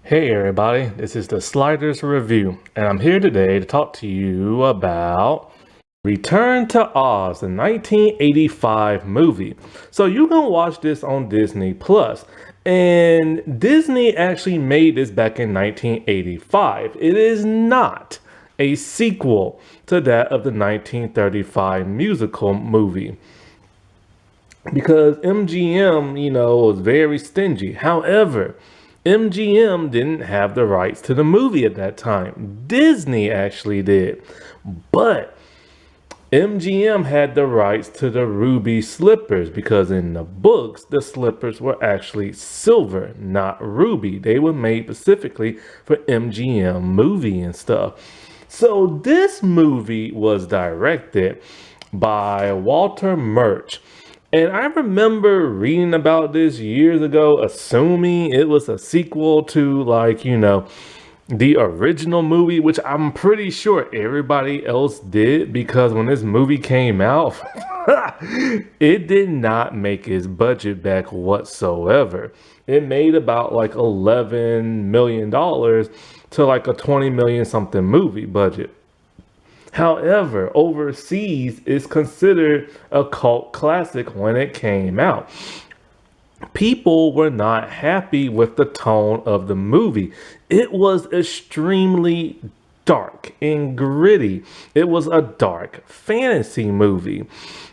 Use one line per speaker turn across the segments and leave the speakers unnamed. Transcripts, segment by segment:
Hey everybody, this is the Sliders Review, and I'm here today to talk to you about Return to Oz, the 1985 movie. So you can watch this on Disney Plus, and Disney actually made this back in 1985. It is not a sequel to that of the 1935 musical movie because MGM, was very stingy. However, MGM didn't have the rights to the movie at that time. Disney actually did. But MGM had the rights to the ruby slippers because in the books, the slippers were actually silver, not ruby. They were made specifically for MGM movie and stuff. So this movie was directed by Walter Murch. And I remember reading about this years ago, assuming it was a sequel to, the original movie, which I'm pretty sure everybody else did because when this movie came out, it did not make its budget back whatsoever. It made about like $11 million to like a 20 million something movie budget. However, overseas is considered a cult classic when it came out. People were not happy with the tone of the movie. It was extremely dark and gritty. It was a dark fantasy movie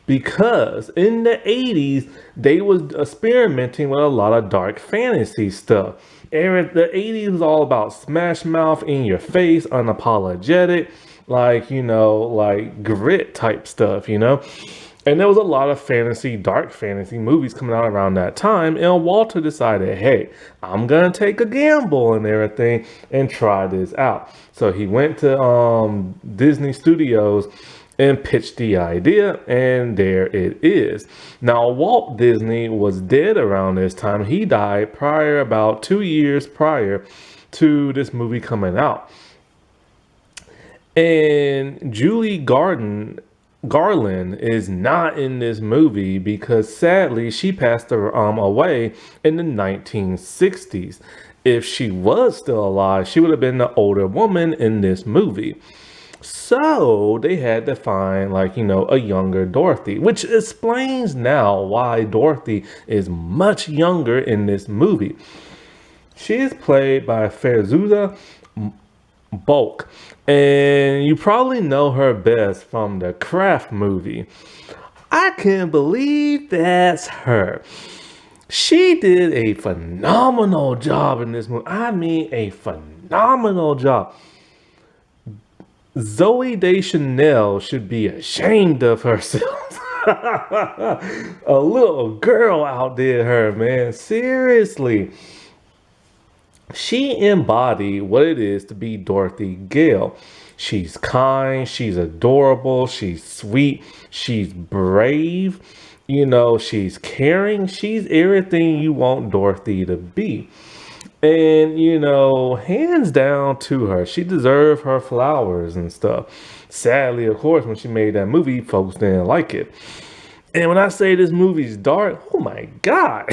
because in the 80s they was experimenting with a lot of dark fantasy stuff. The 80s was all about smash mouth in your face, unapologetic, like grit type stuff. And there was a lot of dark fantasy movies coming out around that time. And Walter decided, hey, I'm going to take a gamble and everything and try this out. So he went to Disney Studios and pitched the idea, and there it is. Now, Walt Disney was dead around this time. He died about 2 years prior to this movie coming out. And Garland is not in this movie because sadly she passed away in the 1960s. If she was still alive, she would have been the older woman in this movie. So they had to find a younger Dorothy, which explains now why Dorothy is much younger in this movie. She is played by Fairuza Balk, and you probably know her best from the Craft movie. I can't believe that's her. She did a phenomenal job in this movie. I mean, a phenomenal job. Zoe Deschanel should be ashamed of herself. A little girl outdid her, man. Seriously. She embodied what it is to be Dorothy Gale. She's kind, she's adorable, she's sweet, she's brave, she's caring, she's everything you want Dorothy to be. And, hands down to her, she deserved her flowers and stuff. Sadly, of course, when she made that movie, folks didn't like it. And when I say this movie's dark, oh my God.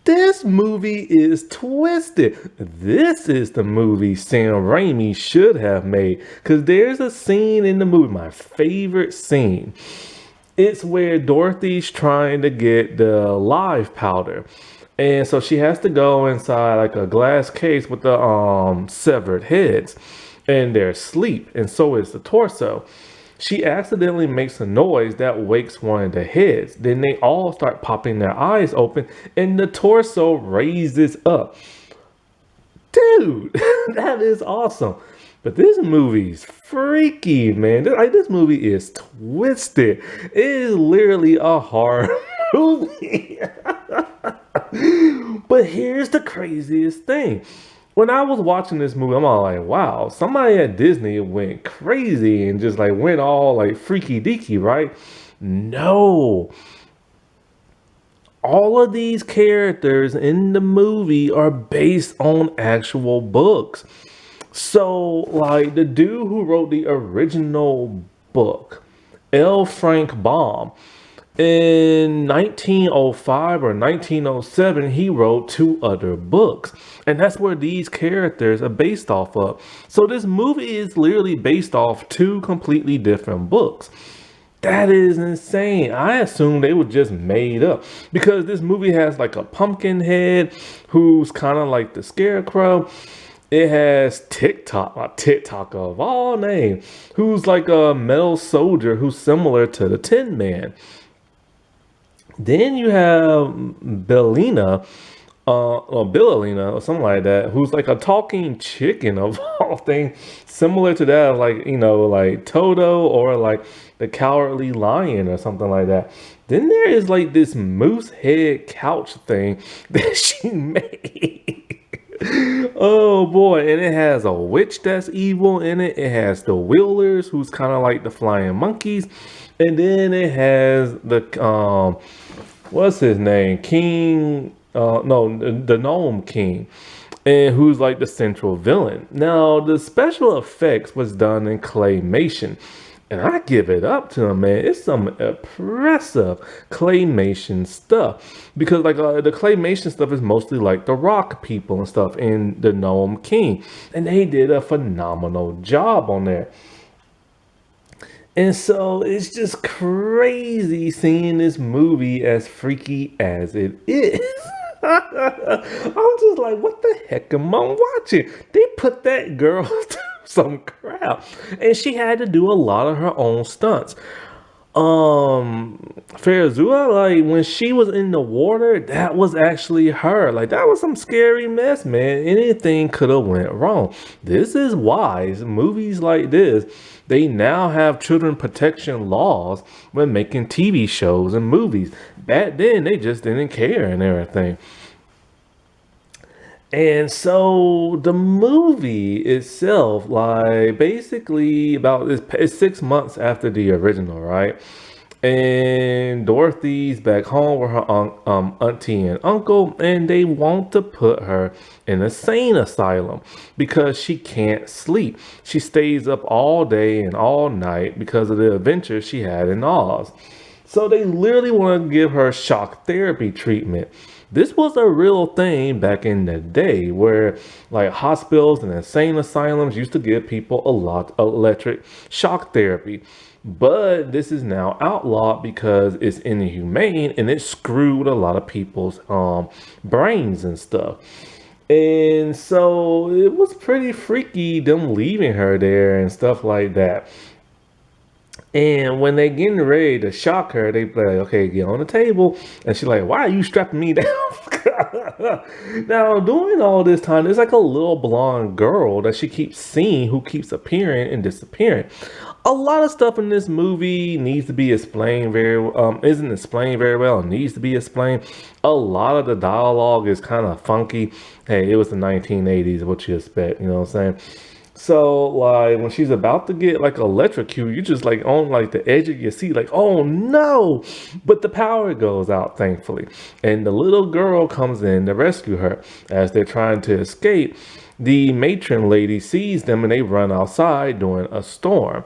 This movie is twisted. This is the movie Sam Raimi should have made. Because there's a scene in the movie, my favorite scene. It's where Dorothy's trying to get the live powder. And so she has to go inside like a glass case with the severed heads. And they're asleep. And so is the torso. She accidentally makes a noise that wakes one of the heads. Then they all start popping their eyes open and the torso raises up. Dude, that is awesome. But this movie's freaky, man. This movie is twisted. It is literally a horror movie. But here's the craziest thing. When I was watching this movie, I'm all like, wow, somebody at Disney went crazy and just went all freaky deaky, right? No. All of these characters in the movie are based on actual books. So, the dude who wrote the original book, L. Frank Baum, In 1905 or 1907, he wrote two other books. And that's where these characters are based off of. So this movie is literally based off two completely different books. That is insane. I assume they were just made up because this movie has like a pumpkin head who's kind of like the scarecrow. It has Tik-Tok, a TikTok of all names, who's like a metal soldier who's similar to the Tin Man. Then you have Bellina, or Billina, or something like that, who's like a talking chicken of all things, similar to that, like like Toto or like the Cowardly Lion or something like that. Then there is like this moose head couch thing that she made. Oh boy, and it has a witch that's evil in it. It has the Wheelers, who's kind of like the flying monkeys, and then it has the what's his name? King, no, the Gnome King, and who's like the central villain. Now, the special effects was done in claymation, and I give it up to him, man. It's some impressive claymation stuff because, like, the claymation stuff is mostly like the rock people and stuff in the Gnome King, and they did a phenomenal job on there. And so it's just crazy seeing this movie as freaky as it is. I'm just like, what the heck am I watching? They put that girl through some crap, and she had to do a lot of her own stunts. Farazua, like when she was in the water, that was actually her. Like that was some scary mess, man. Anything could have went wrong. This is why movies like this, they now have children protection laws when making TV shows and movies. Back then they just didn't care and everything. And so the movie itself, like basically about it's 6 months after the original, right? And Dorothy's back home with her auntie and uncle, and they want to put her in a sane asylum because she can't sleep. She stays up all day and all night because of the adventures she had in Oz. So they literally want to give her shock therapy treatment. This was a real thing back in the day where like hospitals and insane asylums used to give people a lot of electric shock therapy. But this is now outlawed because it's inhumane and it screwed a lot of people's brains and stuff. And so it was pretty freaky them leaving her there and stuff like that. And when they getting ready to shock her, they be like, okay, get on the table. And she's like, why are you strapping me down? Now, during all this time, there's like a little blonde girl that she keeps seeing who keeps appearing and disappearing. A lot of stuff in this movie needs to be explained isn't explained very well, and needs to be explained. A lot of the dialogue is kind of funky. Hey, it was the 1980s, what you expect, you know what I'm saying? So like when she's about to get like electrocuted, you just like on like the edge of your seat, like, oh no, but the power goes out, thankfully. And the little girl comes in to rescue her as they're trying to escape. The matron lady sees them and they run outside during a storm.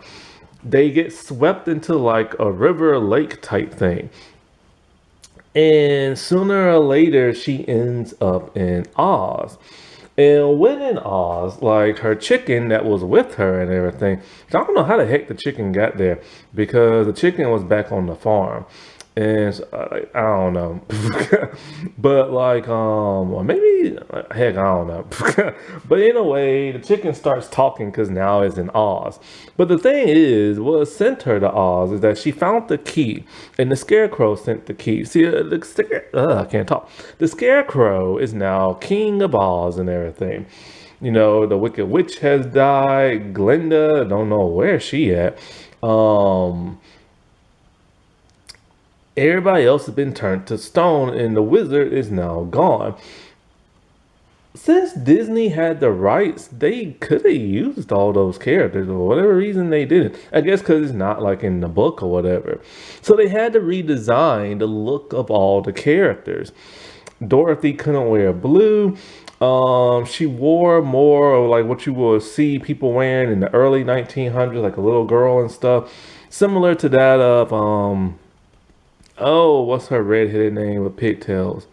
They get swept into like a river lake type thing. And sooner or later, she ends up in Oz. And when in Oz, like her chicken that was with her and everything, I don't know how the heck the chicken got there because the chicken was back on the farm. And so, I don't know, but like, or maybe, heck, I don't know. But in a way, the chicken starts talking because now it's in Oz. But the thing is, what sent her to Oz is that she found the key, and the Scarecrow sent the key. See, I can't talk. The Scarecrow is now king of Oz and everything. You know, the Wicked Witch has died. Glinda, don't know where she at. Everybody else has been turned to stone, and the wizard is now gone. Since Disney had the rights, they could have used all those characters, or whatever reason they didn't. I guess because it's not like in the book or whatever. So they had to redesign the look of all the characters. Dorothy couldn't wear blue. She wore more of like what you will see people wearing in the early 1900s, like a little girl and stuff, similar to that of Oh, what's her redheaded name with pigtails?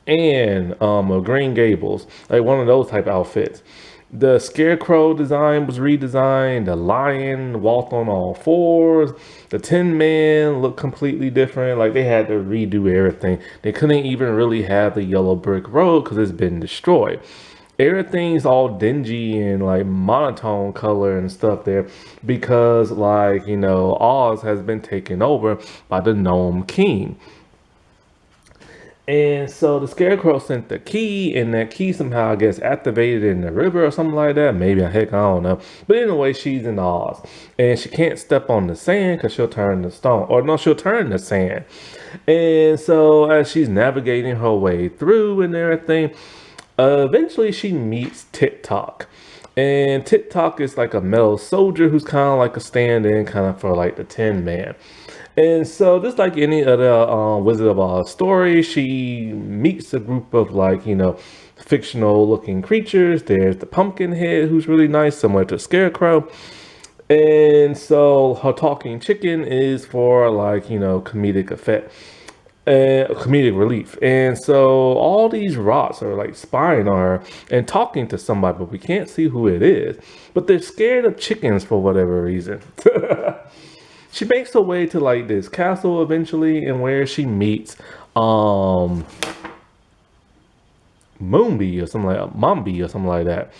And of Green Gables, like one of those type outfits. The Scarecrow design was redesigned. The Lion walked on all fours. The Tin Man looked completely different. Like they had to redo everything. They couldn't even really have the yellow brick road because it's been destroyed. Everything's all dingy and like monotone color and stuff there because like Oz has been taken over by the Gnome King. And so the Scarecrow sent the key, and that key somehow gets activated in the river or something like that. Maybe, heck, I don't know. But anyway, she's in Oz, and she can't step on the sand because she'll turn to stone. Or no, she'll turn to sand. And so as she's navigating her way through and everything, eventually she meets Tik-Tok. And Tik-Tok is like a metal soldier who's kind of like a stand-in kind of for like the Tin Man. And so, just like any other Wizard of Oz story, she meets a group of like, fictional looking creatures. There's the Pumpkinhead, who's really nice, similar to Scarecrow. And so, her talking chicken is for like, comedic effect and comedic relief. And so, all these rots are like spying on her and talking to somebody, but we can't see who it is. But they're scared of chickens for whatever reason. She makes her way to like this castle eventually, and where she meets Moonby or something like Mombi or something like that.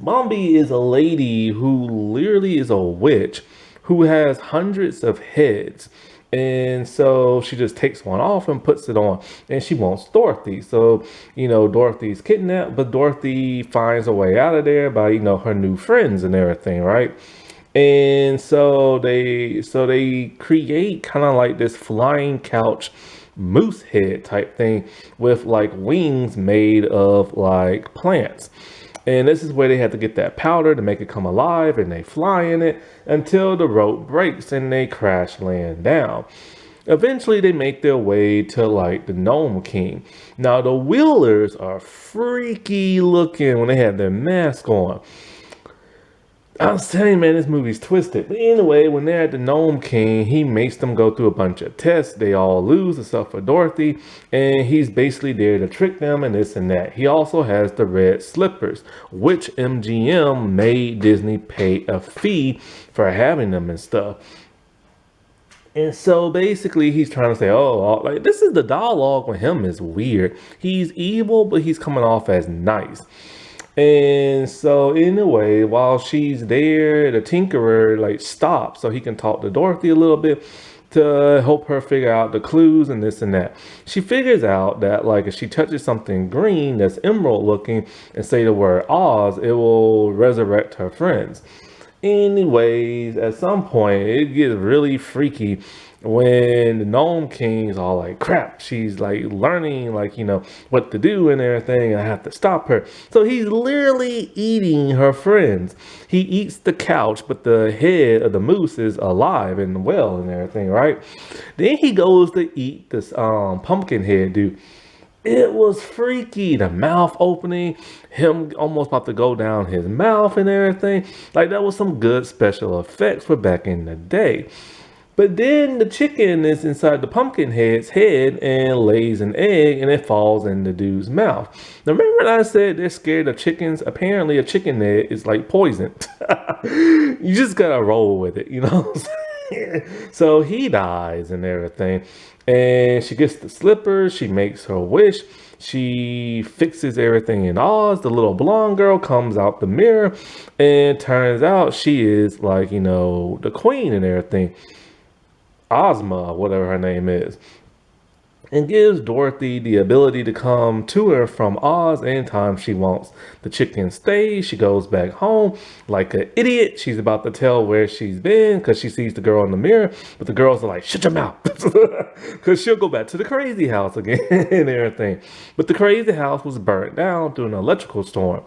Mombi is a lady who literally is a witch who has hundreds of heads. And so she just takes one off and puts it on, and she wants Dorothy. So, Dorothy's kidnapped, but Dorothy finds a way out of there by, her new friends and everything, right? And so they create kind of like this flying couch moose head type thing with like wings made of like plants. And this is where they had to get that powder to make it come alive, and they fly in it until the rope breaks and they crash land down. Eventually they make their way to like the Gnome King. Now the Wheelers are freaky looking when they have their mask on. I was telling you, man, this movie's twisted. But anyway, when they're at the Gnome King, he makes them go through a bunch of tests. They all lose, except for Dorothy. And he's basically there to trick them and this and that. He also has the red slippers, which MGM made Disney pay a fee for having them and stuff. And so basically he's trying to say, oh, like this is the dialogue with him is weird. He's evil, but he's coming off as nice. And so in a way, while she's there, the Tinkerer like stops so he can talk to Dorothy a little bit to help her figure out the clues and this and that. She figures out that like if she touches something green that's emerald looking and say the word Oz, it will resurrect her friends. Anyways, at some point it gets really freaky when the Gnome King's all like, crap, she's like learning like, what to do and everything, and I have to stop her. So he's literally eating her friends. He eats the couch, but the head of the moose is alive and well and everything, right? Then he goes to eat this pumpkin head dude. It was freaky. The mouth opening, him almost about to go down his mouth and everything. Like that was some good special effects for back in the day. But then the chicken is inside the pumpkin head's head and lays an egg, and it falls in the dude's mouth. Now remember when I said they're scared of chickens? Apparently a chicken egg is like poison. You just gotta roll with it, So he dies and everything. And she gets the slippers. She makes her wish. She fixes everything in Oz. The little blonde girl comes out the mirror. And turns out she is like, the queen and everything. Ozma, whatever her name is. And gives Dorothy the ability to come to her from Oz anytime she wants. The chicken stays. She goes back home like an idiot. She's about to tell where she's been because she sees the girl in the mirror. But the girls are like, shut your mouth. Because she'll go back to the crazy house again and everything. But the crazy house was burnt down through an electrical storm.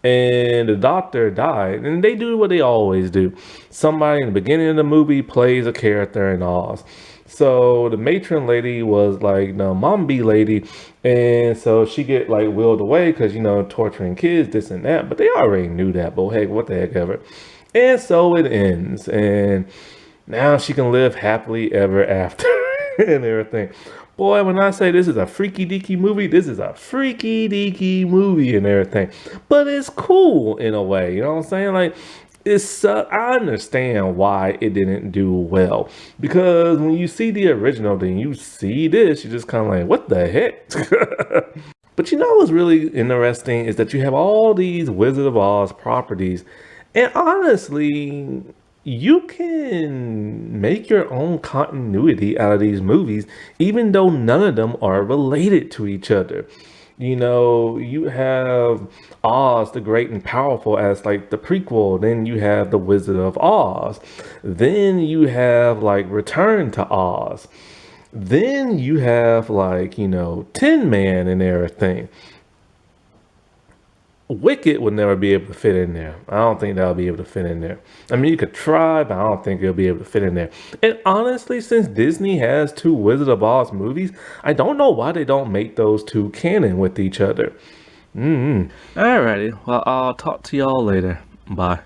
And the doctor died. And they do what they always do. Somebody in the beginning of the movie plays a character in Oz. So the matron lady was like the Mombi lady, and so she get like wheeled away because torturing kids, this and that. But they already knew that. But hey, what the heck ever. And so it ends, and now she can live happily ever after. and everything. Boy, when I say this is a freaky deaky movie, this is a freaky deaky movie and everything. But it's cool in a way, you know what I'm saying? Like, I understand why it didn't do well, because when you see the original, then you see this, you're just kind of like, what the heck? But you know what's really interesting is that you have all these Wizard of Oz properties, and honestly, you can make your own continuity out of these movies, even though none of them are related to each other. You know, you have Oz the Great and Powerful as like the prequel, then you have The Wizard of Oz, then you have like Return to Oz. Then you have like, Tin Man and everything. Wicked would never be able to fit in there. I don't think that'll be able to fit in there. I mean, you could try, but I don't think it'll be able to fit in there. And honestly, since Disney has two Wizard of Oz movies, I don't know why they don't make those two canon with each other. Alrighty, well, I'll talk to y'all later. Bye.